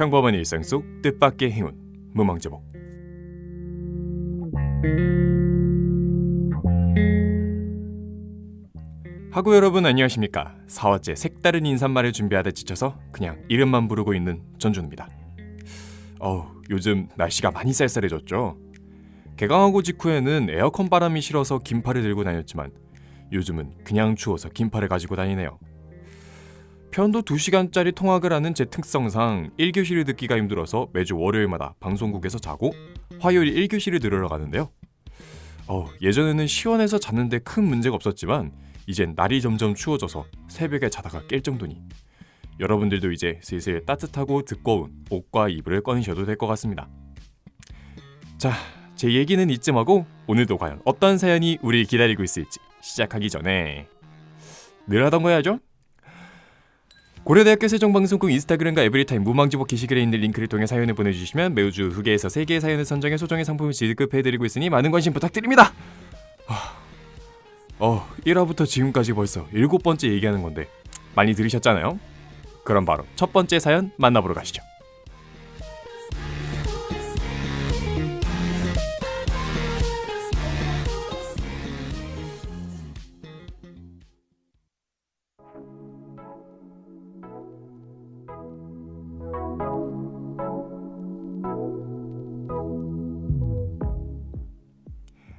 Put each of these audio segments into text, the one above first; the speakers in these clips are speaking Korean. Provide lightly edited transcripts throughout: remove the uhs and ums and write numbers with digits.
평범한 일상 속 뜻밖의 행운 무망제목. 하구 여러분 안녕하십니까. 4화째 색다른 인사말을 준비하다 지쳐서 그냥 이름만 부르고 있는 전준우입니다. 요즘 날씨가 많이 쌀쌀해졌죠. 개강하고 직후에는 에어컨 바람이 싫어서 긴팔을 들고 다녔지만 요즘은 그냥 추워서 긴팔을 가지고 다니네요. 편도 2시간짜리 통학을 하는 제 특성상 1교시를 듣기가 힘들어서 매주 월요일마다 방송국에서 자고 화요일 1교시를 들으러 가는데요. 예전에는 시원해서 잤는데 큰 문제가 없었지만 이젠 날이 점점 추워져서 새벽에 자다가 깰 정도니 여러분들도 이제 슬슬 따뜻하고 두꺼운 옷과 이불을 꺼내셔도 될 것 같습니다. 자, 제 얘기는 이쯤 하고 오늘도 과연 어떤 사연이 우리 기다리고 있을지 시작하기 전에 늘 하던 거 해야죠. 고려대학교 세종방송국 인스타그램과 에브리타임 무망지복 게시글에 있는 링크를 통해 사연을 보내주시면 매주 2개에서 3개의 사연을 선정해 소정의 상품을 지급해드리고 있으니 많은 관심 부탁드립니다. 1화부터 지금까지 벌써 7번째 얘기하는 건데 많이 들으셨잖아요? 그럼 바로 첫 번째 사연 만나보러 가시죠.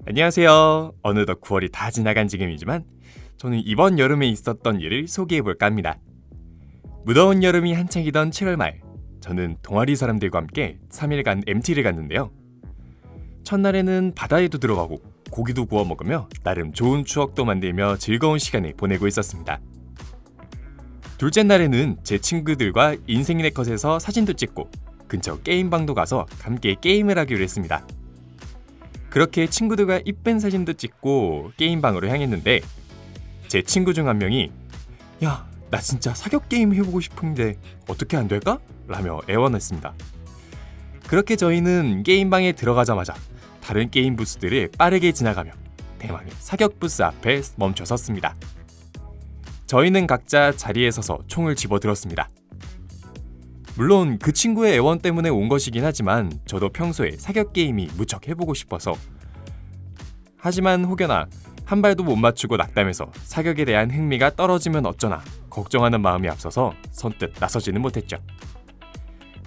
안녕하세요. 어느덧 9월이 다 지나간 지금이지만 저는 이번 여름에 있었던 일을 소개해볼까 합니다. 무더운 여름이 한창이던 7월 말, 저는 동아리 사람들과 함께 3일간 MT를 갔는데요. 첫날에는 바다에도 들어가고 고기도 구워 먹으며 나름 좋은 추억도 만들며 즐거운 시간을 보내고 있었습니다. 둘째 날에는 제 친구들과 인생네컷에서 사진도 찍고 근처 게임방도 가서 함께 게임을 하기로 했습니다. 그렇게 친구들과 이쁜 사진도 찍고 게임방으로 향했는데 제 친구 중 한 명이 야, 나 진짜 사격 게임 해보고 싶은데 어떻게 안 될까? 라며 애원했습니다. 그렇게 저희는 게임방에 들어가자마자 다른 게임 부스들을 빠르게 지나가며 대망의 사격 부스 앞에 멈춰 섰습니다. 저희는 각자 자리에 서서 총을 집어들었습니다. 물론 그 친구의 애원 때문에 온 것이긴 하지만 저도 평소에 사격 게임이 무척 해보고 싶어서 하지만 혹여나 한 발도 못 맞추고 낙담해서 사격에 대한 흥미가 떨어지면 어쩌나 걱정하는 마음이 앞서서 선뜻 나서지는 못했죠.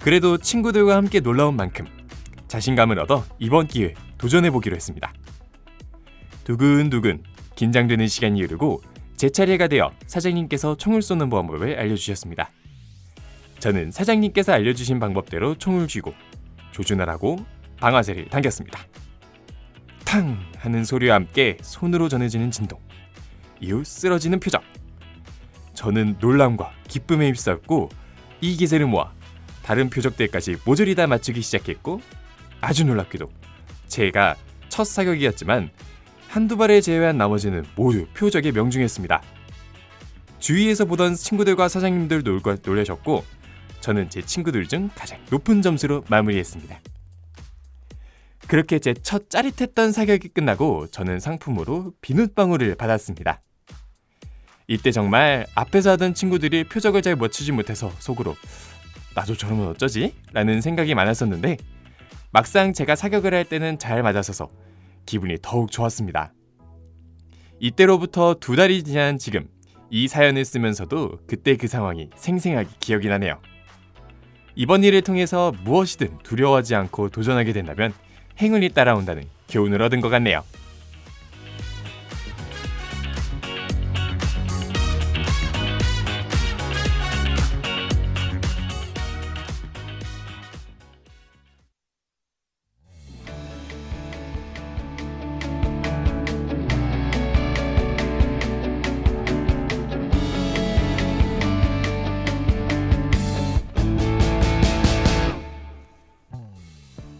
그래도 친구들과 함께 놀라운 만큼 자신감을 얻어 이번 기회에 도전해보기로 했습니다. 두근두근 긴장되는 시간이 흐르고 제 차례가 되어 사장님께서 총을 쏘는 방법을 알려주셨습니다. 저는 사장님께서 알려주신 방법대로 총을 쥐고 조준하라고 방아쇠를 당겼습니다. 탕! 하는 소리와 함께 손으로 전해지는 진동, 이후 쓰러지는 표정. 저는 놀람과 기쁨에 휩싸였고 이 기세를 모아 다른 표적들까지 모조리 다 맞추기 시작했고 아주 놀랍게도 제가 첫 사격이었지만 한두 발을 제외한 나머지는 모두 표적에 명중했습니다. 주위에서 보던 친구들과 사장님들 놀라셨고 저는 제 친구들 중 가장 높은 점수로 마무리했습니다. 그렇게 제 첫 짜릿했던 사격이 끝나고 저는 상품으로 비눗방울을 받았습니다. 이때 정말 앞에서 하던 친구들이 표적을 잘 맞추지 못해서 속으로 나도 저러면 어쩌지? 라는 생각이 많았었는데 막상 제가 사격을 할 때는 잘 맞아서서 기분이 더욱 좋았습니다. 이때로부터 2달이 지난 지금 이 사연을 쓰면서도 그때 그 상황이 생생하게 기억이 나네요. 이번 일을 통해서 무엇이든 두려워하지 않고 도전하게 된다면 행운이 따라온다는 교훈을 얻은 것 같네요.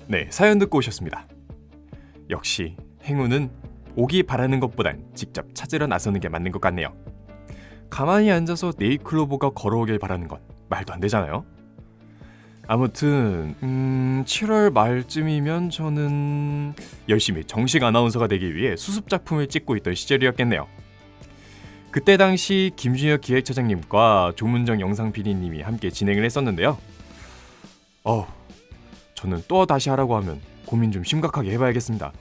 네, 사연 듣고 오셨습니다. 역시 행운은 오기 바라는 것보단 직접 찾으러 나서는 게 맞는 것 같네요. 가만히 앉아서 네이클로버가 걸어오길 바라는 건 말도 안 되잖아요. 아무튼 7월 말쯤이면 저는 열심히 정식 아나운서가 되기 위해 수습작품을 찍고 있던 시절이었겠네요. 그때 당시 김준혁 기획처장님과 조문정 영상 PD님이 함께 진행을 했었는데요. 저는 또 다시 하라고 하면 고민 좀 심각하게 해봐야겠습니다.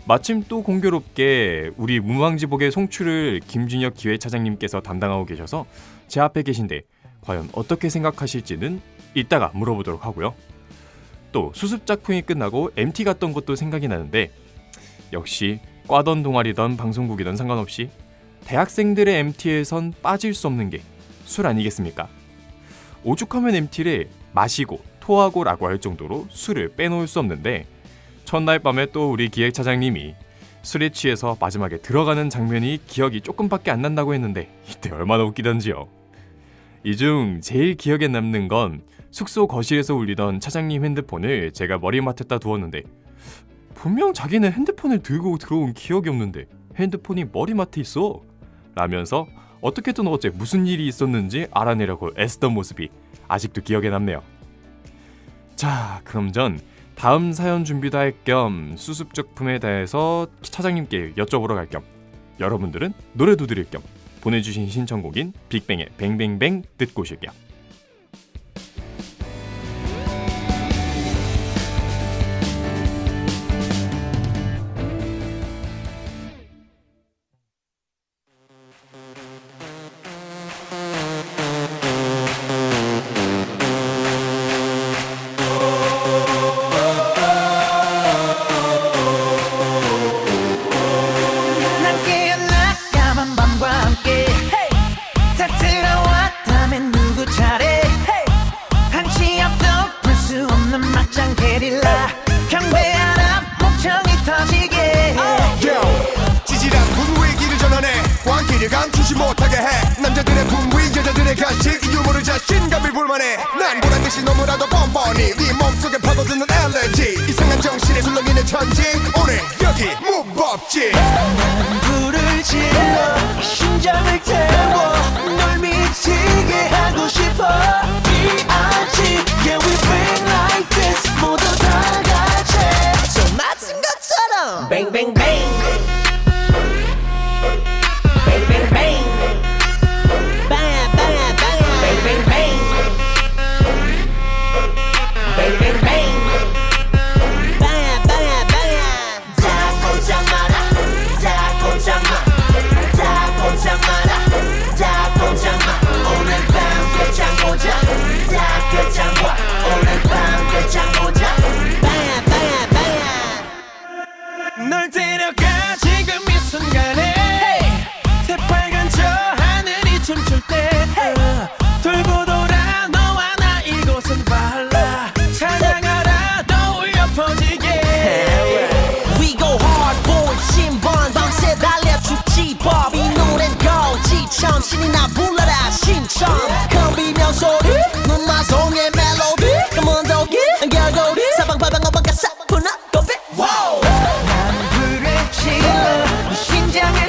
마침 또 공교롭게 우리 문방지복의 송출을 김준혁 기획차장님께서 담당하고 계셔서 제 앞에 계신데 과연 어떻게 생각하실지는 이따가 물어보도록 하고요. 또 수습 작품이 끝나고 MT 갔던 것도 생각이 나는데 역시 과던 동아리던 방송국이던 상관없이 대학생들의 MT에선 빠질 수 없는 게 술 아니겠습니까? 오죽하면 MT를 마시고 토하고 라고 할 정도로 술을 빼놓을 수 없는데 첫날 밤에 또 우리 기획차장님이 술에 취해서 마지막에 들어가는 장면이 기억이 조금밖에 안 난다고 했는데 이때 얼마나 웃기던지요. 이 중 제일 기억에 남는 건 숙소 거실에서 울리던 차장님 핸드폰을 제가 머리맡에다 두었는데 분명 자기는 핸드폰을 들고 들어온 기억이 없는데 핸드폰이 머리맡에 있어 라면서 어떻게든 어제 무슨 일이 있었는지 알아내려고 애쓰던 모습이 아직도 기억에 남네요. 자, 그럼 전 다음 사연 준비도 할 겸 수습 작품에 대해서 차장님께 여쭤보러 갈 겸 여러분들은 노래도 들을 겸 보내주신 신청곡인 빅뱅의 뱅뱅뱅 듣고 오실게요. 감추지 못하게 해 남자들의 분위 여자들의 간식 유머를 자신감이 불만해 난 보란듯이 너무나도 뻔뻔히 네 몸속에 파고드는 엘레지 이상한 정신에 술렁이는 천지 오늘 여기 무법지 난 불을 질러 심장을 태워 널 미치게 하고 싶어 D.I.G. Yeah we bring like this 모두 다 같이 손 맞은 것처럼 Bang bang bang Bang bang bang Bang bang bang Bang bang bang Bang bang bang Bang bang bang 다 꼼짝 마라 다 꼼짝 마 다 꼼짝 마라 다 꼼짝 마 오늘 밤 끝장 보자 다 끝장 봐 오늘 밤 끝장 보자 Bang bang bang 널 데려가 지금 이 순간에 새빨간 저 하늘이 춤출 때 돌고 돌아 너와 나 이곳은 발라 찬양하라 떠올려 퍼지게 We go hard boy 신번 밤새 달려 죽지 법 이 노래는 고지처럼 신이 나 불러라 신청 컴비명 소리 눈마송의 멜로디 금원도기 결고리 사방팔방 어방가 사뿐한 고백 난 불을 질러 심장에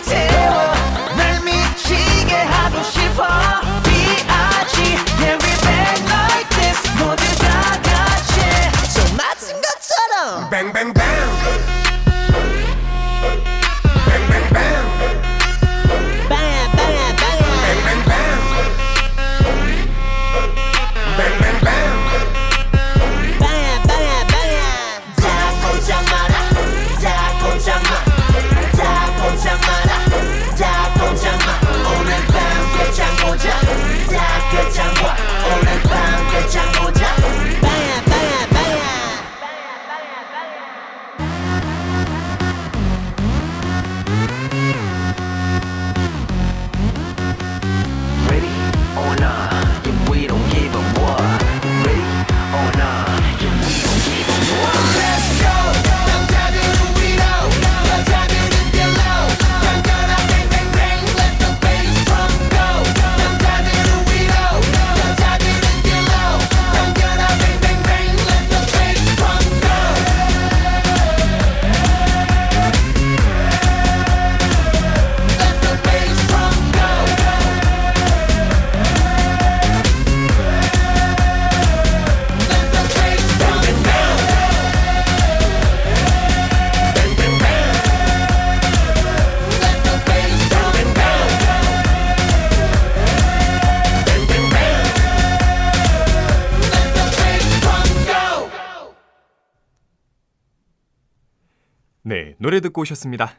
네, 노래 듣고 오셨습니다.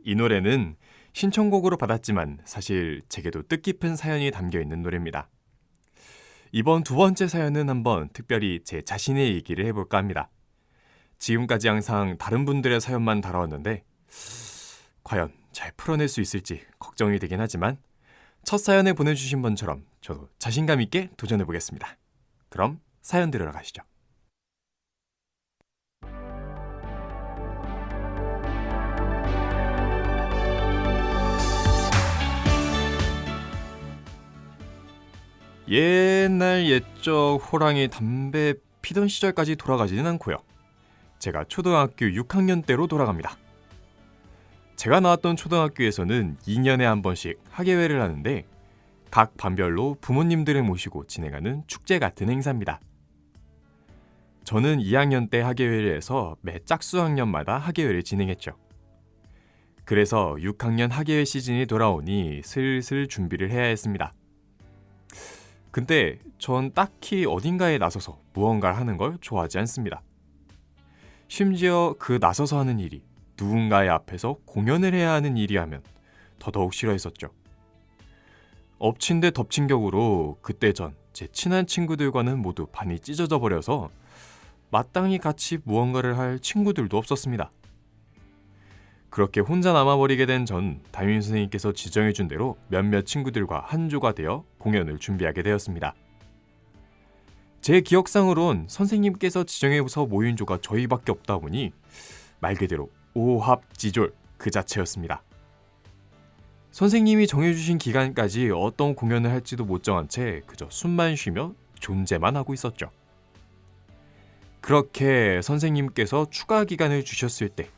이 노래는 신청곡으로 받았지만 사실 제게도 뜻깊은 사연이 담겨있는 노래입니다. 이번 두 번째 사연은 한번 특별히 제 자신의 얘기를 해볼까 합니다. 지금까지 항상 다른 분들의 사연만 다뤄왔는데 과연 잘 풀어낼 수 있을지 걱정이 되긴 하지만 첫 사연을 보내주신 분처럼 저도 자신감 있게 도전해보겠습니다. 그럼 사연 들으러 가시죠. 옛날 옛적 호랑이 담배 피던 시절까지 돌아가지는 않고요. 제가 초등학교 6학년 때로 돌아갑니다. 제가 나왔던 초등학교에서는 2년에 한 번씩 학예회를 하는데 각 반별로 부모님들을 모시고 진행하는 축제 같은 행사입니다. 저는 2학년 때 학예회를 해서 매 짝수학년마다 학예회를 진행했죠. 그래서 6학년 학예회 시즌이 돌아오니 슬슬 준비를 해야 했습니다. 근데 전 딱히 어딘가에 나서서 무언가를 하는 걸 좋아하지 않습니다. 심지어 그 나서서 하는 일이 누군가의 앞에서 공연을 해야 하는 일이라면 더더욱 싫어했었죠. 엎친 데 덮친 격으로 그때 전 제 친한 친구들과는 모두 반이 찢어져 버려서 마땅히 같이 무언가를 할 친구들도 없었습니다. 그렇게 혼자 남아버리게 된 전 담임선생님께서 지정해준 대로 몇몇 친구들과 한 조가 되어 공연을 준비하게 되었습니다. 제 기억상으론 선생님께서 지정해서 모인 조가 저희밖에 없다 보니 말 그대로 오합지졸 그 자체였습니다. 선생님이 정해주신 기간까지 어떤 공연을 할지도 못 정한 채 그저 숨만 쉬며 존재만 하고 있었죠. 그렇게 선생님께서 추가 기간을 주셨을 때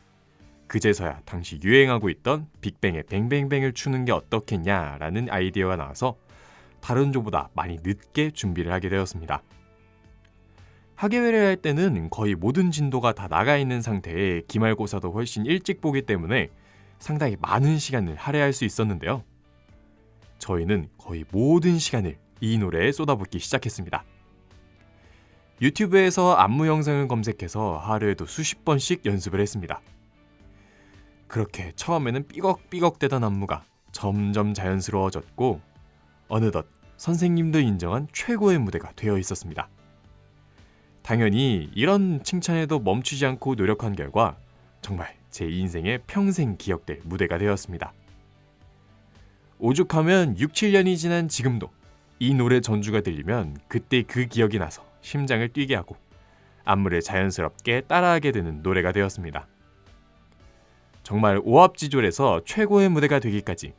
그제서야 당시 유행하고 있던 빅뱅의 뱅뱅뱅을 추는 게 어떻겠냐라는 아이디어가 나와서 다른 조보다 많이 늦게 준비를 하게 되었습니다. 학예회를 할 때는 거의 모든 진도가 다 나가 있는 상태에 기말고사도 훨씬 일찍 보기 때문에 상당히 많은 시간을 할애할 수 있었는데요. 저희는 거의 모든 시간을 이 노래에 쏟아붓기 시작했습니다. 유튜브에서 안무 영상을 검색해서 하루에도 수십 번씩 연습을 했습니다. 그렇게 처음에는 삐걱삐걱대던 안무가 점점 자연스러워졌고 어느덧 선생님도 인정한 최고의 무대가 되어 있었습니다. 당연히 이런 칭찬에도 멈추지 않고 노력한 결과 정말 제 인생의 평생 기억될 무대가 되었습니다. 오죽하면 6, 7년이 지난 지금도 이 노래 전주가 들리면 그때 그 기억이 나서 심장을 뛰게 하고 안무를 자연스럽게 따라하게 되는 노래가 되었습니다. 정말 오합지졸에서 최고의 무대가 되기까지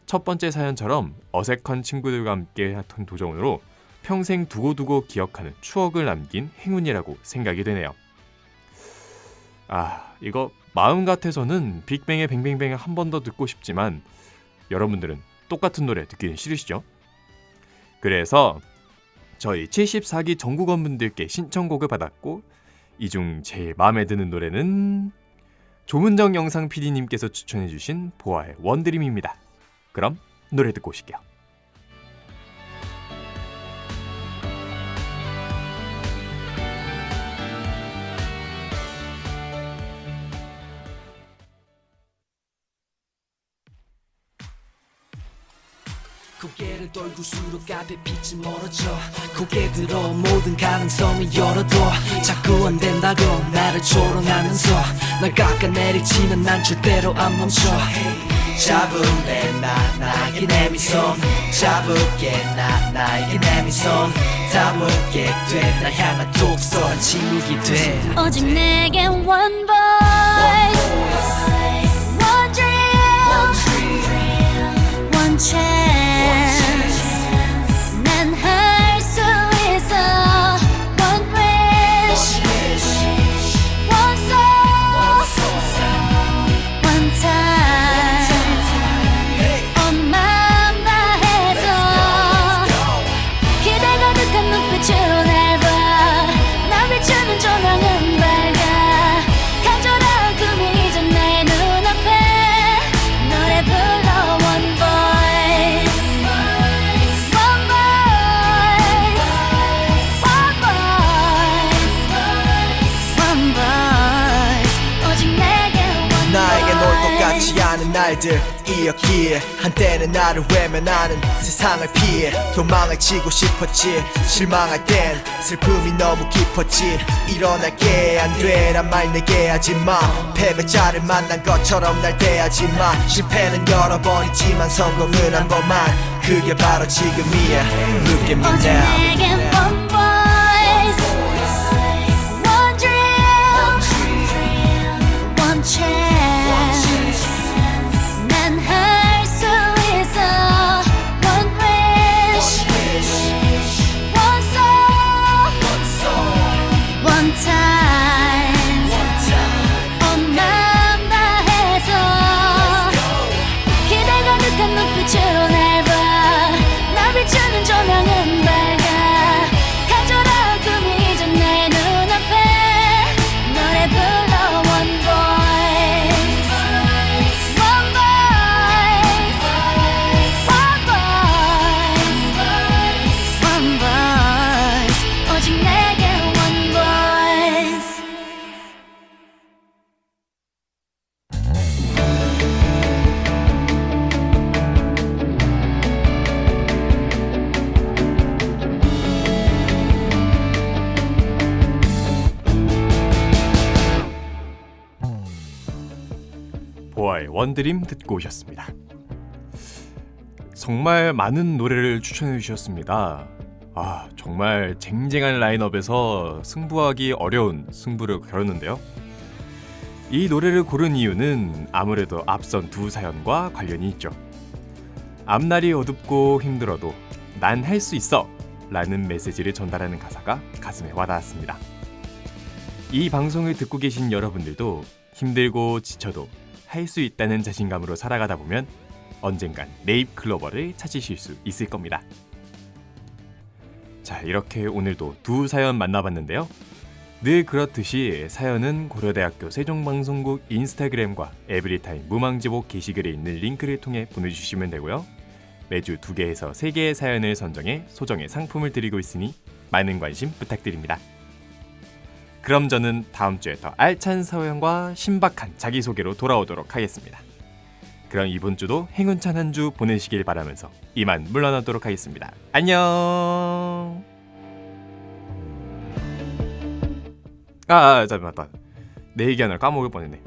첫 번째 사연처럼 어색한 친구들과 함께 했던 도전으로 평생 두고두고 기억하는 추억을 남긴 행운이라고 생각이 되네요. 이거 마음 같아서는 빅뱅의 뱅뱅뱅을 한 번 더 듣고 싶지만 여러분들은 똑같은 노래 듣기는 싫으시죠? 그래서 저희 74기 전국원분들께 신청곡을 받았고 이 중 제일 마음에 드는 노래는 조문정 영상 PD님께서 추천해주신 보아의 원드림입니다. 그럼 노래 듣고 오실게요. 고개를 떨굴수록 앞에 빛이 멀어져 고개 들어 모든 가능성을 열어둬 자꾸 안 된다고 나를 조롱하면서 날 깎아내리지만 난 절대로 안 멈춰 잡을래 나에게 내미손 잡을게 나에게 내미손 담을게 돼 날 향한 독서란 침묵이 돼 오직 내게 one voice one dream one chance 난 할 수 있어 one wish one soul one time 엄마 나해서 기대 가득한 눈빛으로 날 봐 나 비추는 조명은 밝아 날들이었기에 한때는 나를 외면하는 세상을 피해 도망을 치고 싶었지. 실망할 땐 슬픔이 너무 깊었지. 일어날게 안 되란 말 내게 하지마. 패배자를 만난 것처럼 날 대하지마. 실패는 여러 번이지만 성공은 한 번만. 그게 바로 지금이야. Look at me 오직 now. 내겐 one voice, one dream, one chance. 난 할 수 있어. One wish, one soul, one time. 온 마음 다해서 기대 가득한 눈빛으로 날 봐. 나 비추는 조명은 밝아. 가져라 꿈이 이제 내 눈앞에. 노래 불러 one voice, one voice, one voice, one voice. 오직 내게 one voice. 보아의 원드림 듣고 오셨습니다. 정말 많은 노래를 추천해 주셨습니다. 정말 쟁쟁한 라인업에서 승부하기 어려운 승부를 겨뤘는데요. 이 노래를 고른 이유는 아무래도 앞선 두 사연과 관련이 있죠. 앞날이 어둡고 힘들어도 난 할 수 있어! 라는 메시지를 전달하는 가사가 가슴에 와닿았습니다. 이 방송을 듣고 계신 여러분들도 힘들고 지쳐도 할 수 있다는 자신감으로 살아가다 보면 언젠간 네잎클로버를 찾으실 수 있을 겁니다. 자, 이렇게 오늘도 두 사연 만나봤는데요. 늘 그렇듯이 사연은 고려대학교 세종방송국 인스타그램과 에브리타임 무망지복 게시글에 있는 링크를 통해 보내주시면 되고요. 매주 2개에서 3개의 사연을 선정해 소정의 상품을 드리고 있으니 많은 관심 부탁드립니다. 그럼 저는 다음 주에 더 알찬 사연과 신박한 자기소개로 돌아오도록 하겠습니다. 그럼 이번 주도 행운찬 한 주 보내시길 바라면서 이만 물러나도록 하겠습니다. 안녕. 맞다. 내 얘기하느라 까먹을 뻔했네.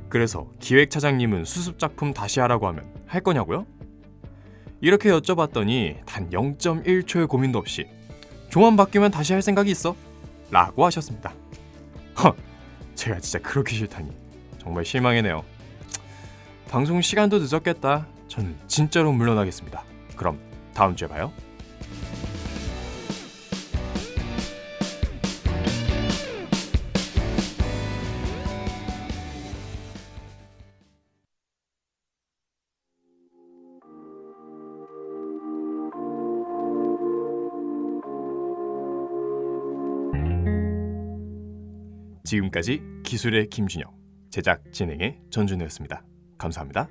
그래서 기획차장님은 수습작품 다시 하라고 하면 할 거냐고요? 이렇게 여쭤봤더니 단 0.1초의 고민도 없이 조만 바뀌면 다시 할 생각이 있어? 라고 하셨습니다. 제가 진짜 그렇게 싫다니 정말 실망이네요. 방송 시간도 늦었겠다. 저는 진짜로 물러나겠습니다. 그럼 다음 주에 봐요. 지금까지 기술의 김준영, 제작 진행의 전준우였습니다. 감사합니다.